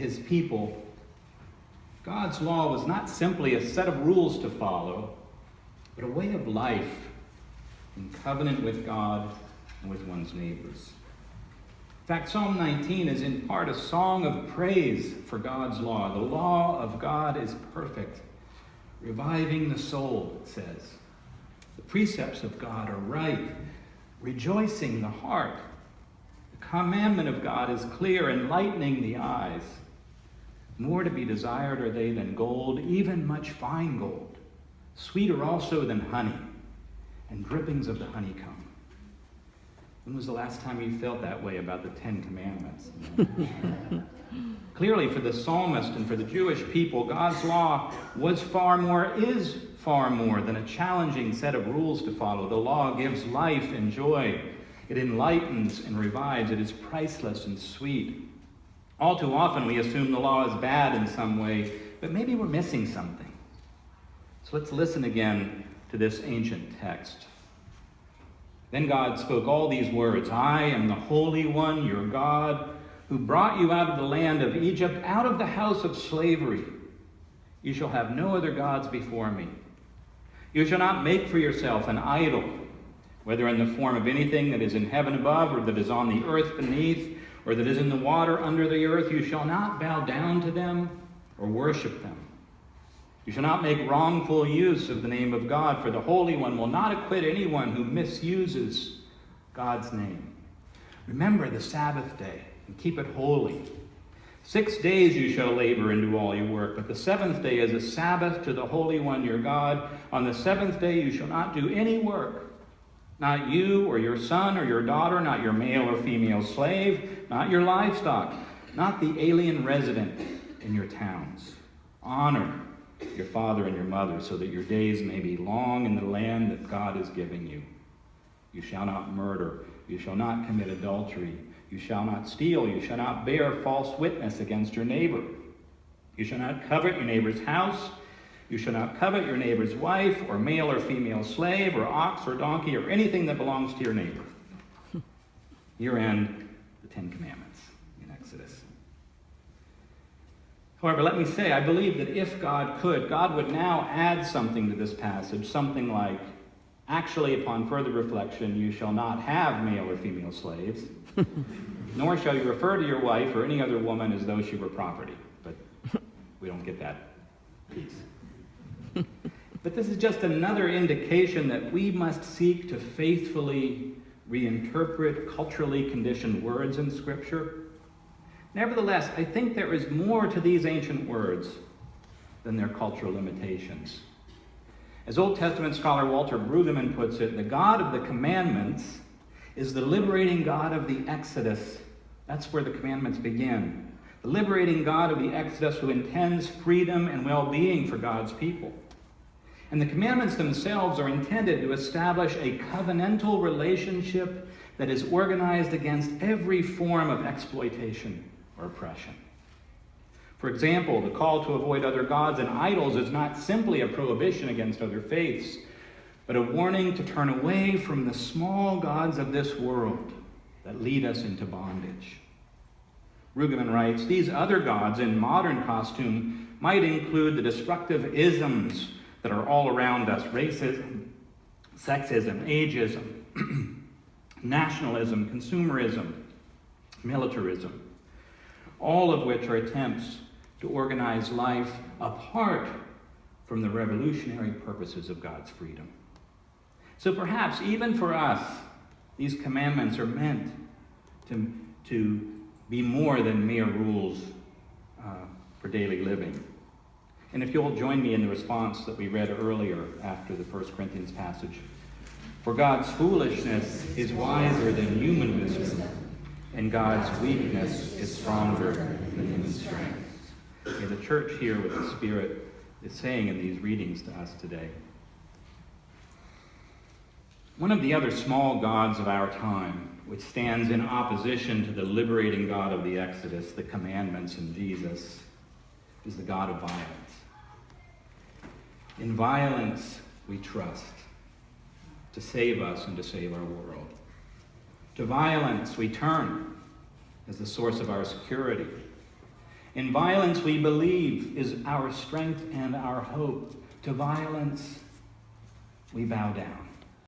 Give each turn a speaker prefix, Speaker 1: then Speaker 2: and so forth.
Speaker 1: his people, God's law was not simply a set of rules to follow, but a way of life in covenant with God and with one's neighbors. In fact, Psalm 19 is in part a song of praise for God's law. The law of God is perfect, reviving the soul, it says. The precepts of God are right, rejoicing the heart. The commandment of God is clear, enlightening the eyes. More to be desired are they than gold, even much fine gold, sweeter also than honey, and drippings of the honeycomb. When was the last time you felt that way about the Ten Commandments? Clearly, for the psalmist and for the Jewish people, God's law is far more than a challenging set of rules to follow. The law gives life and joy. It enlightens and revives. It is priceless and sweet. All too often, we assume the law is bad in some way, but maybe we're missing something. So let's listen again to this ancient text. Then God spoke all these words, I am the Holy One, your God, who brought you out of the land of Egypt, out of the house of slavery. You shall have no other gods before me. You shall not make for yourself an idol, whether in the form of anything that is in heaven above, or that is on the earth beneath, or that is in the water under the earth. You shall not bow down to them or worship them. You shall not make wrongful use of the name of God, for the Holy One will not acquit anyone who misuses God's name. Remember the Sabbath day and keep it holy. 6 days you shall labor and do all your work, but the seventh day is a Sabbath to the Holy One your God. On the seventh day you shall not do any work, not you or your son or your daughter, not your male or female slave, not your livestock, not the alien resident in your towns. Honor your father and your mother, so that your days may be long in the land that God is giving you. You shall not murder. You shall not commit adultery. You shall not steal. You shall not bear false witness against your neighbor. You shall not covet your neighbor's house. You shall not covet your neighbor's wife, or male or female slave, or ox or donkey, or anything that belongs to your neighbor. Here end the Ten Commandments in Exodus. However, let me say, I believe that if God could, God would now add something to this passage, something like, actually, upon further reflection, you shall not have male or female slaves, nor shall you refer to your wife or any other woman as though she were property. But we don't get that piece. But this is just another indication that we must seek to faithfully reinterpret culturally conditioned words in Scripture. Nevertheless, I think there is more to these ancient words than their cultural limitations. As Old Testament scholar Walter Brueggemann puts it, the God of the commandments is the liberating God of the Exodus. That's where the commandments begin. The liberating God of the Exodus who intends freedom and well-being for God's people. And the commandments themselves are intended to establish a covenantal relationship that is organized against every form of exploitation or oppression. For example, the call to avoid other gods and idols is not simply a prohibition against other faiths, but a warning to turn away from the small gods of this world that lead us into bondage. Brueggemann writes, these other gods in modern costume might include the destructive isms that are all around us: racism, sexism, ageism, nationalism, consumerism, militarism, all of which are attempts to organize life apart from the revolutionary purposes of God's freedom. So perhaps even for us, these commandments are meant to be more than mere rules for daily living. And if you'll join me in the response that we read earlier after the 1 Corinthians passage. For God's foolishness is wiser than human wisdom, and God's weakness is stronger than human strength. May the church hear what the Spirit is saying in these readings to us today. One of the other small gods of our time, which stands in opposition to the liberating God of the Exodus, the commandments, and Jesus, is the God of violence. In violence, we trust to save us and to save our world. To violence, we turn as the source of our security. In violence we believe is our strength and our hope. To violence we bow down.